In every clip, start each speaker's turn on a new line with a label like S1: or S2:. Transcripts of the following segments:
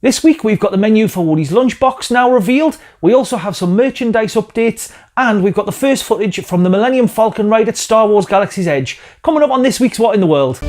S1: This week we've got the menu for Woody's Lunchbox now revealed, we also have some merchandise updates, and we've got the first footage from the Millennium Falcon ride at Star Wars Galaxy's Edge, coming up on this week's What in the World.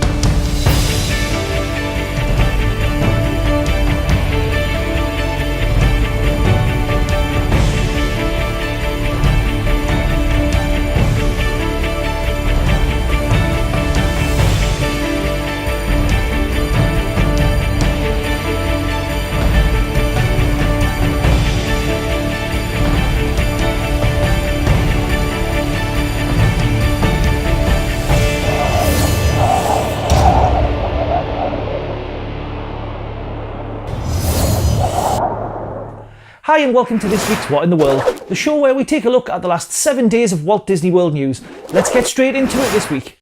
S1: Hi and welcome to this week's What in the World, the show where we take a look at the last 7 days of Walt Disney World news. Let's get straight into it this week.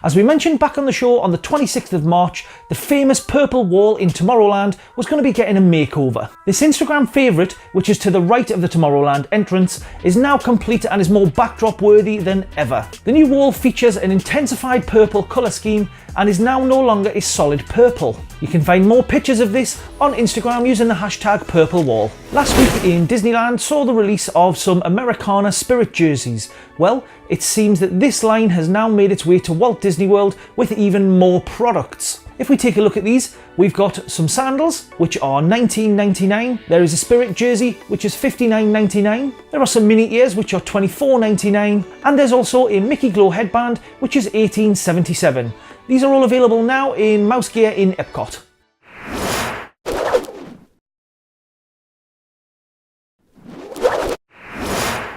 S1: As we mentioned back on the show on the 26th of March, the famous purple wall in Tomorrowland was going to be getting a makeover. This Instagram favourite, which is to the right of the Tomorrowland entrance, is now complete and is more backdrop worthy than ever. The new wall features an intensified purple colour scheme and is now no longer a solid purple. You can find more pictures of this on Instagram using the hashtag #purplewall. Last week in Disneyland saw the release of some Americana Spirit jerseys. Well, it seems that this line has now made its way to Walt Disney World with even more products. If we take a look at these, we've got some sandals, which are $19.99. There is a Spirit jersey, which is $59.99. There are some mini ears, which are $24.99. And there's also a Mickey Glow headband, which is $18.77. These are all available now in Mouse Gear in Epcot.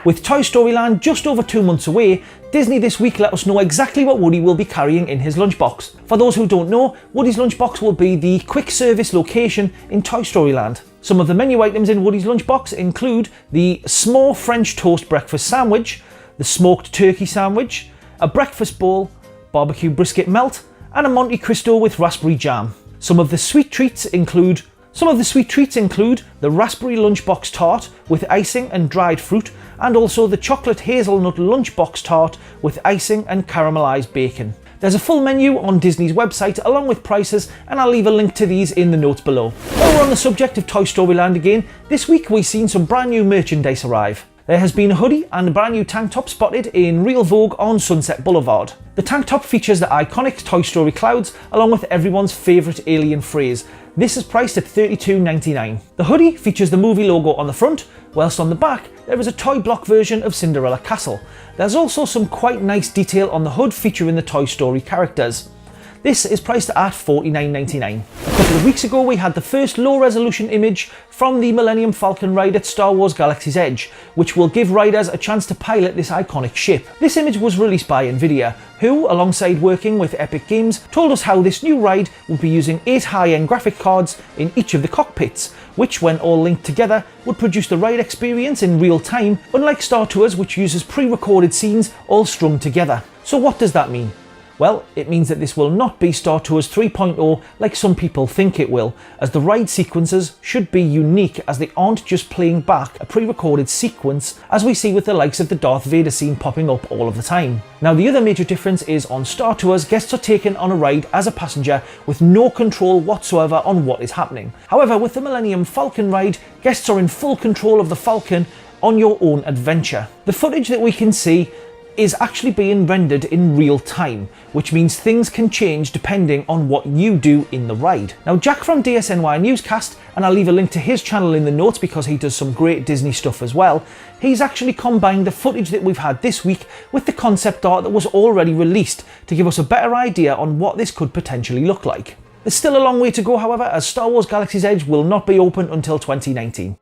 S1: With Toy Story Land just over 2 months away, Disney this week let us know exactly what Woody will be carrying in his lunchbox. For those who don't know, Woody's Lunchbox will be the quick service location in Toy Story Land. Some of the menu items in Woody's Lunchbox include the S'more French Toast Breakfast Sandwich, the Smoked Turkey Sandwich, a breakfast bowl, barbecue brisket melt, and a Monte Cristo with raspberry jam. Some of the sweet treats include the Raspberry Lunchbox Tart with icing and dried fruit, and also the Chocolate Hazelnut Lunchbox Tart with icing and caramelised bacon. There's a full menu on Disney's website along with prices, and I'll leave a link to these in the notes below. While we're on the subject of Toy Story Land again, this week we've seen some brand new merchandise arrive. There has been a hoodie and a brand new tank top spotted in Real Vogue on Sunset Boulevard. The tank top features the iconic Toy Story clouds along with everyone's favourite alien phrase. This is priced at $32.99. The hoodie features the movie logo on the front, whilst on the back there is a toy block version of Cinderella Castle. There's also some quite nice detail on the hood featuring the Toy Story characters. This is priced at $49.99. A couple of weeks ago we had the first low resolution image from the Millennium Falcon ride at Star Wars Galaxy's Edge, which will give riders a chance to pilot this iconic ship. This image was released by Nvidia, who, alongside working with Epic Games, told us how this new ride will be using 8 high-end graphic cards in each of the cockpits, which when all linked together would produce the ride experience in real time, unlike Star Tours which uses pre-recorded scenes all strung together. So what does that mean? Well, it means that this will not be Star Tours 3.0 like some people think it will, as the ride sequences should be unique as they aren't just playing back a pre-recorded sequence as we see with the likes of the Darth Vader scene popping up all of the time. Now the other major difference is on Star Tours, guests are taken on a ride as a passenger with no control whatsoever on what is happening. However, with the Millennium Falcon ride, guests are in full control of the Falcon on your own adventure. The footage that we can see is actually being rendered in real time, which means things can change depending on what you do in the ride. Now Jack from DSNY Newscast, and I'll leave a link to his channel in the notes because he does some great Disney stuff as well, he's actually combined the footage that we've had this week with the concept art that was already released to give us a better idea on what this could potentially look like. There's still a long way to go however, as Star Wars Galaxy's Edge will not be open until 2019.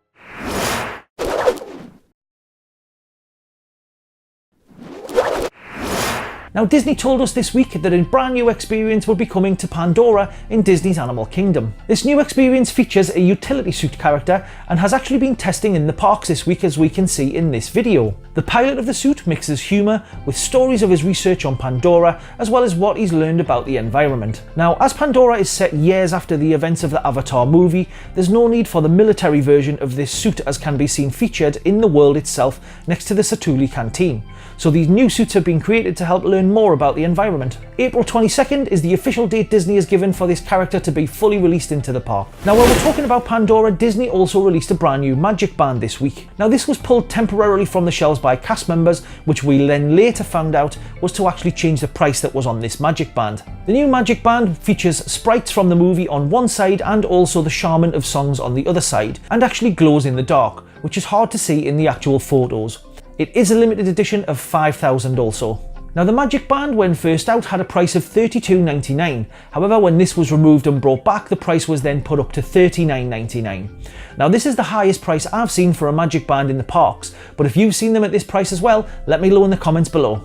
S1: Now Disney told us this week that a brand new experience will be coming to Pandora in Disney's Animal Kingdom. This new experience features a utility suit character and has actually been testing in the parks this week, as we can see in this video. The pilot of the suit mixes humour with stories of his research on Pandora as well as what he's learned about the environment. Now as Pandora is set years after the events of the Avatar movie, there's no need for the military version of this suit as can be seen featured in the world itself next to the Satuli canteen. so these new suits have been created to help learn more about the environment. April 22nd is the official date Disney has given for this character to be fully released into the park. Now while we're talking about Pandora, Disney also released a brand new Magic Band this week. Now this was pulled temporarily from the shelves by cast members, which we then later found out was to actually change the price that was on this Magic Band. The new Magic Band features sprites from the movie on one side and also the shaman of songs on the other side, and actually glows in the dark, which is hard to see in the actual photos. It is a limited edition of 5,000 also. Now the Magic Band when first out had a price of $32.99, however when this was removed and brought back the price was then put up to $39.99. Now this is the highest price I've seen for a Magic Band in the parks, but if you've seen them at this price as well, let me know in the comments below.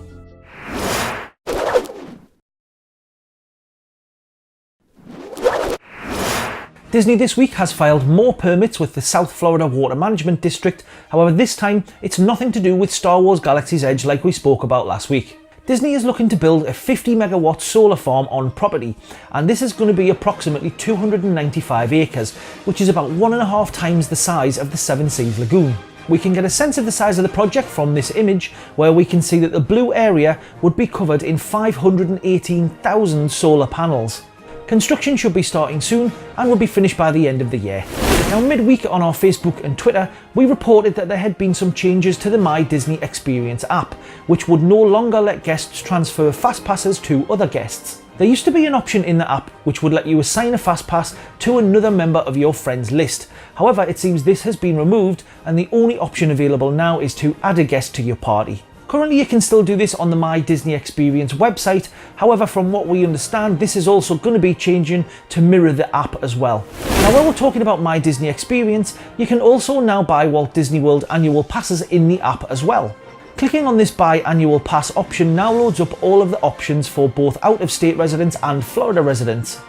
S1: Disney this week has filed more permits with the South Florida Water Management District, however this time it's nothing to do with Star Wars Galaxy's Edge like we spoke about last week. Disney is looking to build a 50 megawatt solar farm on property, and this is going to be approximately 295 acres, which is about 1.5 times the size of the Seven Seas Lagoon. We can get a sense of the size of the project from this image, where we can see that the blue area would be covered in 518,000 solar panels. Construction should be starting soon and will be finished by the end of the year. Now midweek on our Facebook and Twitter, we reported that there had been some changes to the My Disney Experience app, which would no longer let guests transfer fast passes to other guests. There used to be an option in the app which would let you assign a fast pass to another member of your friends list. However, it seems this has been removed and the only option available now is to add a guest to your party. Currently you can still do this on the My Disney Experience website, however from what we understand this is also going to be changing to mirror the app as well. Now while we're talking about My Disney Experience, you can also now buy Walt Disney World annual passes in the app as well. Clicking on this buy annual pass option now loads up all of the options for both out-of-state residents and Florida residents.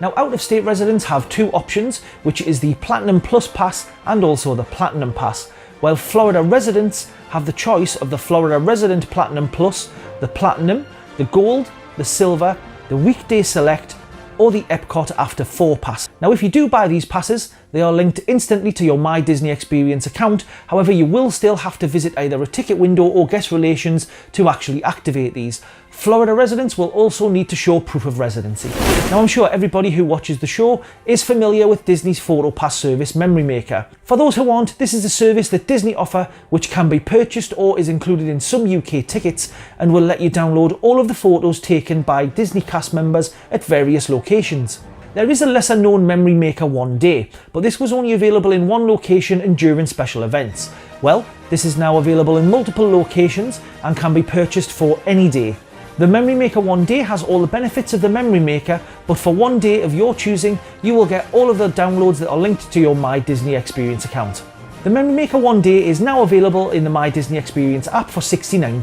S1: Now out-of-state residents have two options, which is the Platinum Plus Pass and also the Platinum Pass, while Florida residents have the choice of the Florida Resident Platinum Plus, the Platinum, the Gold, the Silver, the Weekday Select, or the Epcot After 4 pass. Now if you do buy these passes, they are linked instantly to your My Disney Experience account, however you will still have to visit either a ticket window or guest relations to actually activate these. Florida residents will also need to show proof of residency. Now I'm sure everybody who watches the show is familiar with Disney's photo pass service Memory Maker. For those who aren't, this is a service that Disney offer which can be purchased or is included in some UK tickets and will let you download all of the photos taken by Disney cast members at various locations. There is a lesser known Memory Maker One Day, but this was only available in one location and during special events. Well, this is now available in multiple locations and can be purchased for any day. The Memory Maker One Day has all the benefits of the Memory Maker, but for one day of your choosing, you will get all of the downloads that are linked to your My Disney Experience account. The Memory Maker One Day is now available in the My Disney Experience app for $69.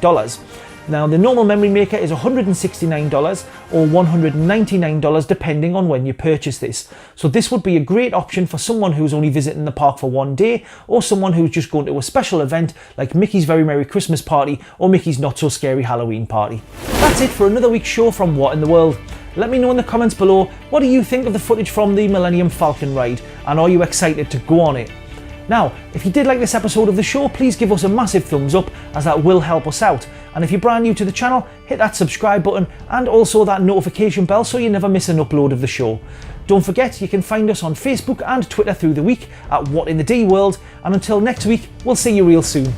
S1: Now the normal Memory Maker is $169 or $199 depending on when you purchase this. So this would be a great option for someone who's only visiting the park for one day or someone who's just going to a special event like Mickey's Very Merry Christmas Party or Mickey's Not So Scary Halloween Party. That's it for another week's show from What in the World. Let me know in the comments below, what do you think of the footage from the Millennium Falcon ride and are you excited to go on it? Now, if you did like this episode of the show, please give us a massive thumbs up as that will help us out. And if you're brand new to the channel, hit that subscribe button and also that notification bell so you never miss an upload of the show. Don't forget, you can find us on Facebook and Twitter through the week at What in the D World. And until next week, we'll see you real soon.